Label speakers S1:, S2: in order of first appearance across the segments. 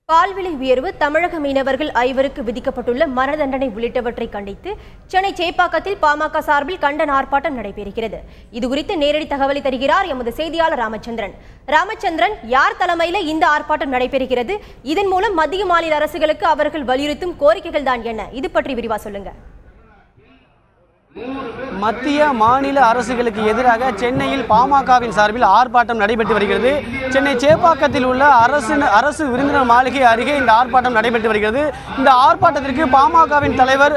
S1: பால் விலை உயர்வு, தமிழக மீனவர்கள் 5 விதிக்கப்பட்டுள்ள மரண தண்டனை உள்ளிட்டவற்றை கண்டித்து சென்னை சேப்பாக்கத்தில் பாமக சார்பில் கண்டன ஆர்ப்பாட்டம் நடைபெறுகிறது. இதுகுறித்து நேரடி தகவலை தருகிறார் எமது செய்தியாளர் ராமச்சந்திரன். யார் தலைமையில் இந்த ஆர்ப்பாட்டம் நடைபெறுகிறது? இதன் மூலம் மத்திய மாநில அரசுகளுக்கு அவர்கள் வலியுறுத்தும் கோரிக்கைகள் தான் என்ன? இது பற்றி விரிவா சொல்லுங்க.
S2: மத்திய மாநில அரசுகளுக்கு எதிராக சென்னையில் பாமகவின் சார்பில் ஆர்ப்பாட்டம் நடைபெற்று வருகிறது. சென்னை சேப்பாக்கத்தில் உள்ள அரசு விருந்தினர் மாளிகை அருகே இந்த ஆர்ப்பாட்டம் நடைபெற்று வருகிறது. இந்த ஆர்ப்பாட்டத்திற்கு பாமகவின் தலைவர்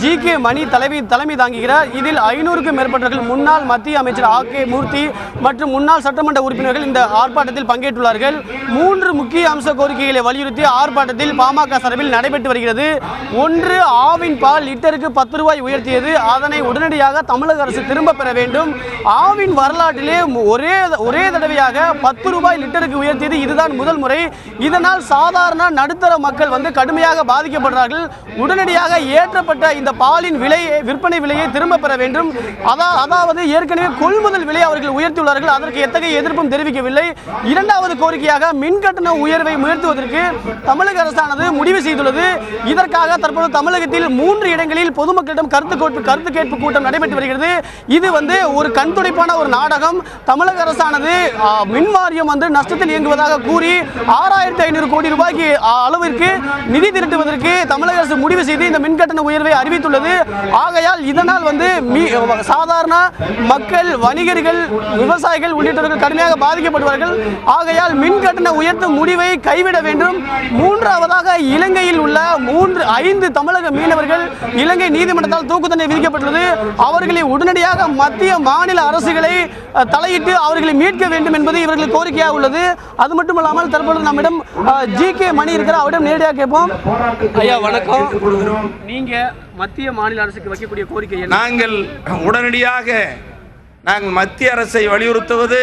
S2: GK மணி தலைமை தாங்குகிறார். இதில் 500க்கும் மேற்பட்டவர்கள் முன்னாள் மத்திய அமைச்சர் AK மூர்த்தி மற்றும் முன்னாள் சட்டமன்ற உறுப்பினர்கள் இந்த ஆர்ப்பாட்டத்தில் பங்கேற்றுள்ளார்கள். 3 முக்கிய அம்ச கோரிக்கைகளை வலியுறுத்தி ஆர்ப்பாட்டத்தில் பாமக சார்பில் நடைபெற்று வருகிறது. ஒன்று, ஆவின் பால் லிட்டருக்கு 10 ரூபாய் உயர்த்தியது, அதனை உடனடியாக தமிழக அரசு திரும்ப பெற வேண்டும். ஆவின் வரலாற்றிலே ஒரே தடவையாக 10 ரூபாய் லிட்டருக்கு உயர்த்தியது இதுதான் முதல் முறை. இதனால் சாதாரண நடுத்தர மக்கள் கடுமையாக பாதிக்கப்படுறார்கள். உடனடியாக ஏற்றப்பட்ட இந்த பாலின் விற்பனை விலையை திரும்ப பெற வேண்டும். அதாவது ஏற்கனவே கொள்முதல் விலை அவர்கள் உயர்த்தியுள்ளார்கள். அதற்கு எத்தகைய எதிர்ப்பும் தெரிவிக்கவில்லை. இரண்டாவது கோரிக்கையாக மின் கட்டண உயர்வை உயர்த்துவதற்கு தமிழக அரசானது முடிவு செய்துள்ளது. இதற்காக தற்போது தமிழகத்தில் 3 இடங்களில் பொதுமக்களிடம் கருத்து கேட்பு கூட்டம் நடைபெற்று வருகிறது. இது ஒரு கண்துடைப்பான ஒரு நாடகம். தமிழக அரசானது மின் வாரியம் நஷ்டத்தில் இயங்குவதாக கூறி 6500 கோடி ரூபாய்க்கு அளவிற்கு நிதி திரட்டுவதற்கு தமிழக அரசு முடிவு செய்து இந்த மின் கட்டண உயர்வை அறிவித்துள்ளது. ஆகையால் இதனால் சாதாரண மக்கள், வணிகர்கள், விவசாயிகள் உள்ளிட்டவர்கள் கடுமையாக பாதிக்கப்படுவார்கள். ஆகையால் மின் கட்டண உயர்த்தும் முடிவை கைவிட வேண்டும். மூன்றாவதாக இலங்கையில் உள்ள 5 தமிழக மீனவர்கள் இலங்கை நீதிமன்றத்தால் தூக்கு தண்டனை விதிக்கப்பட்டுள்ளது. அவர்களை உடனடியாக மத்திய மாநில அரசுகளை தலையிட்டு அவர்களை மீட்க வேண்டும் என்பது இவர்கள் கோரிக்கையாக உள்ளது. அது மட்டுமல்லாமல் தற்போது நம்மிடம் GK மணி இருக்கிறார். அவரிடம் நேரடியாக கேட்போம். ஐயா வணக்கம். நீங்க மத்திய மாநில அரசுக்கு வைக்கக்கூடிய கோரிக்கை?
S3: நாங்கள் உடனடியாக மத்திய அரசை வலியுறுத்துவது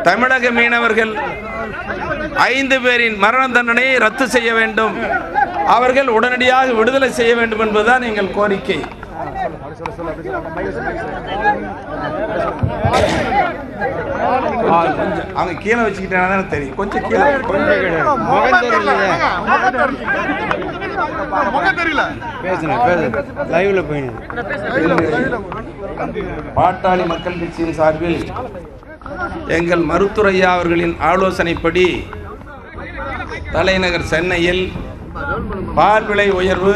S3: தமிழக மீனவர்கள் 5 பேரின் மரண தண்டனையை ரத்து செய்ய வேண்டும், அவர்கள் உடனடியாக விடுதலை செய்ய வேண்டும் என்பதுதான் எங்கள் கோரிக்கை. அவங்க கீழே வச்சுக்கிட்டா தெரியும். கொஞ்சம் கீழே பாட்டாளி மக்கள் கட்சியின் சார்பில் எங்கள் மருத்துவரையா அவர்களின் ஆலோசனைப்படி தலைநகர் சென்னையில் பால் விலை உயர்வு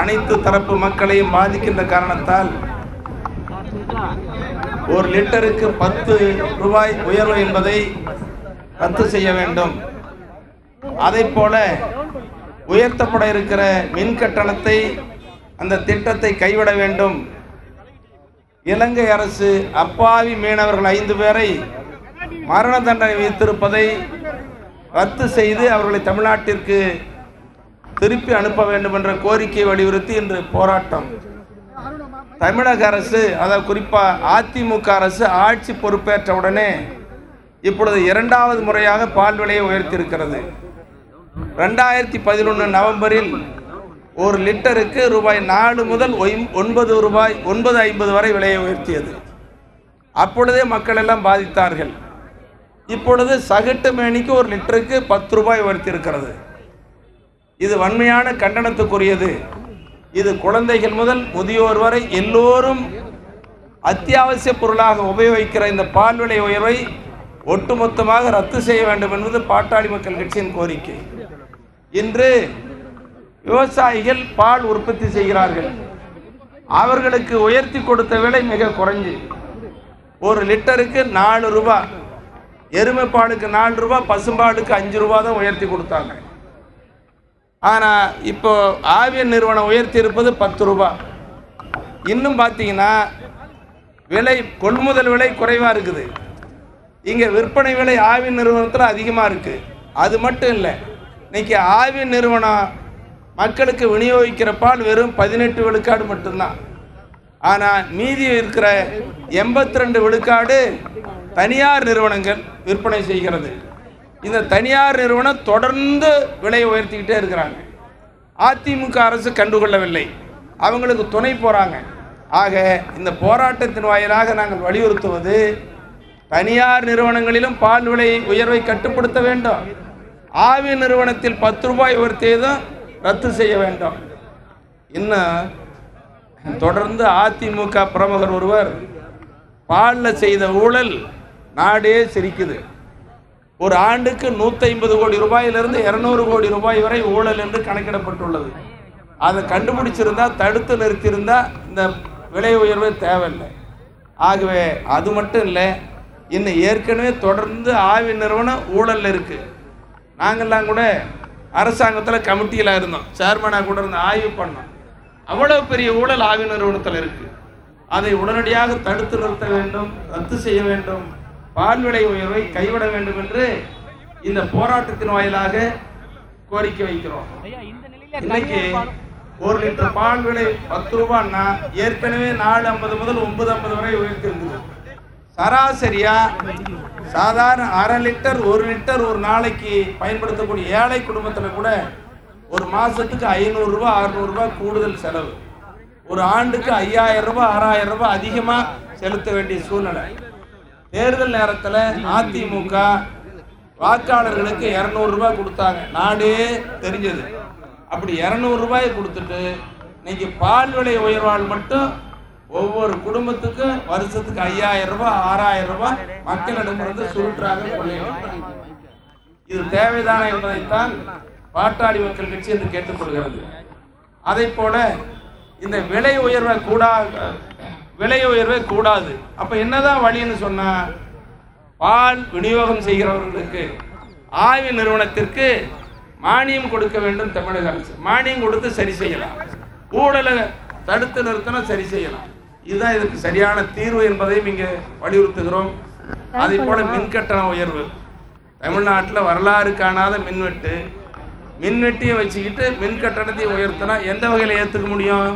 S3: அனைத்து தரப்பு மக்களையும் பாதிக்கின்ற காரணத்தால் 1 லிட்டருக்கு 10 ரூபாய் உயர்வு என்பதை ரத்து செய்ய வேண்டும். அதைப்போல உயர்த்தப்பட இருக்கிற மின் கட்டணத்தை, அந்த திட்டத்தை கைவிட வேண்டும். இலங்கை அரசு அப்பாவி மீனவர்கள் 5 பேரை மரண தண்டனை விதித்திருப்பதை ரத்து செய்து அவர்களை தமிழ்நாட்டிற்கு திருப்பி அனுப்ப வேண்டும் என்ற கோரிக்கையை வலியுறுத்தி இன்று போராட்டம். தமிழக அரசு, அதாவது குறிப்பாக அதிமுக அரசு ஆட்சி பொறுப்பேற்ற உடனே இப்பொழுது 2வது முறையாக பால் விலையை உயர்த்தியிருக்கிறது. 2011 நவம்பரில் 1 லிட்டருக்கு ரூபாய் 4 முதல் 9 ரூபாய் 9.50 வரை விலையை உயர்த்தியது. அப்பொழுதே மக்கள் எல்லாம் பாதித்தார்கள். இப்பொழுது சகட்டு மேனிக்கு 1 லிட்டருக்கு 10 ரூபாய் உயர்த்தியிருக்கிறது. இது வன்மையான கண்டனத்துக்குரியது. இது குழந்தைகள் முதல் முதியோர் வரை எல்லோரும் அத்தியாவசிய பொருளாக உபயோகிக்கிற இந்த பால் விலை உயர்வை ஒட்டுமொத்தமாக ரத்து செய்ய வேண்டும் என்பது பாட்டாளி மக்கள் கட்சியின் கோரிக்கை. இன்று விவசாயிகள் பால் உற்பத்தி செய்கிறார்கள். அவர்களுக்கு உயர்த்தி கொடுத்த விலை மிக குறைஞ்சு 1 லிட்டருக்கு 4 ரூபாய். எருமை பாலுக்கு 4 ரூபாய், பசும்பாலுக்கு 5 ரூபாய் தான் உயர்த்தி கொடுத்தாங்க. ஆனால் இப்போ ஆவின் நிறுவனம் உயர்த்தி இருப்பது 10 ரூபாய். இன்னும் பார்த்தீங்கன்னா விலை, கொள்முதல் விலை குறைவாக இருக்குது. இங்கே விற்பனை விலை ஆவின் நிறுவனத்தில் அதிகமாக இருக்குது. அது மட்டும் இல்லை, இன்னைக்கு ஆவின் நிறுவனம் மக்களுக்கு விநியோகிக்கிற பால் வெறும் 18 விழுக்காடு மட்டும்தான். ஆனால் மீதி இருக்கிற 82 விழுக்காடு தனியார் நிறுவனங்கள் விற்பனை செய்கிறது. இந்த தனியார் நிறுவனம் தொடர்ந்து விலையை உயர்த்திக்கிட்டே இருக்கிறாங்க. அதிமுக அரசு கண்டுகொள்ளவில்லை, அவங்களுக்கு துணை போகிறாங்க. ஆக இந்த போராட்டத்தின் வாயிலாக நாங்கள் வலியுறுத்துவது, தனியார் நிறுவனங்களிலும் பால் விலை உயர்வை கட்டுப்படுத்த வேண்டும். ஆவி நிறுவனத்தில் 10 ரூபாய் உயர்த்தியதும் ரத்து செய்ய வேண்டும். இன்னும் தொடர்ந்து அதிமுக பிரமுகர் ஒருவர் பாலில் செய்த ஊழல் நாடே சிரிக்குது. ஒரு ஆண்டுக்கு 150 கோடி ரூபாயிலிருந்து 200 கோடி ரூபாய் வரை ஊழல் என்று கணக்கிடப்பட்டுள்ளது. அதை கண்டுபிடிச்சிருந்தா, தடுத்து நிறுத்தியிருந்தா இந்த விலை உயர்வு தேவையில்லை. ஆகவே அது மட்டும் இல்லை, இன்னும் ஏற்கனவே தொடர்ந்து ஆவி நிறுவனம் ஊழல் இருக்கு. நாங்கள்லாம் கூட அரசாங்கத்தில் கமிட்டியில் இருந்தோம், சேர்மனாக கூட இருந்து ஆய்வு பண்ணோம். அவ்வளவு பெரிய ஊழல் ஆவி நிறுவனத்தில் இருக்கு. அதை உடனடியாக தடுத்து நிறுத்த வேண்டும், ரத்து செய்ய வேண்டும், பால் விலை உயர்வை கைவிட வேண்டும் என்று இந்த போராட்டத்தின் வாயிலாக கோரிக்கை வைக்கிறோம். இன்னைக்கு 1 லிட்டர் பால் விலை 10 ரூபான்னா ஏற்கனவே 4.50 முதல் 9.50 வரை உயர்த்தி இருக்குது. சராசரியா சாதாரண 1/2 லிட்டர் 1 லிட்டர் ஒரு நாளைக்கு பயன்படுத்தக்கூடிய ஏழை குடும்பத்தில் கூட ஒரு மாசத்துக்கு 500 ரூபாய் 600 ரூபாய் கூடுதல் செலவு. ஒரு ஆண்டுக்கு 5000 ரூபாய் 6000 ரூபாய் அதிகமா செலுத்த வேண்டிய சூழ்நிலை. தேர்தல் நேரத்தில் அதிமுக வாக்காளர்களுக்கு 200 ரூபாய் கொடுத்தாங்க, நாடே தெரிஞ்சது. அப்படி 200 ரூபாயை கொடுத்துட்டு இன்னைக்கு பால் விலை உயர்வால் மட்டும் ஒவ்வொரு குடும்பத்துக்கும் வருஷத்துக்கு 5000 ரூபாய் 6000 ரூபாய் மக்களிடமிருந்து சுருட்டாக கொள்ளையிட்டாங்க. இது தேவைதானே என்பதைத்தான் பாட்டாளி மக்கள் கட்சி என்று கேட்டுக்கொள்கிறது. அதை போல இந்த விலை உயர்வே கூடாது. அப்ப என்னதான் வழின்னு சொன்னா, பால் விநியோகம் செய்கிறவர்களுக்கு ஆய்வு நிறுவனத்திற்கு மானியம் கொடுக்க வேண்டும். தமிழக அரசு மானியம் கொடுத்து சரி செய்யலாம், ஊழலை தடுத்து நிறுத்தினா சரி செய்யலாம். இதுதான் இதுக்கு சரியான தீர்வு என்பதையும் இங்கே வலியுறுத்துகிறோம். அதே போல மின்கட்டண உயர்வு, தமிழ்நாட்டில் வரலாறு காணாத மின்வெட்டியை வச்சுக்கிட்டு மின் கட்டணத்தை உயர்த்தினா எந்த வகையில் ஏற்றுக்க முடியும்?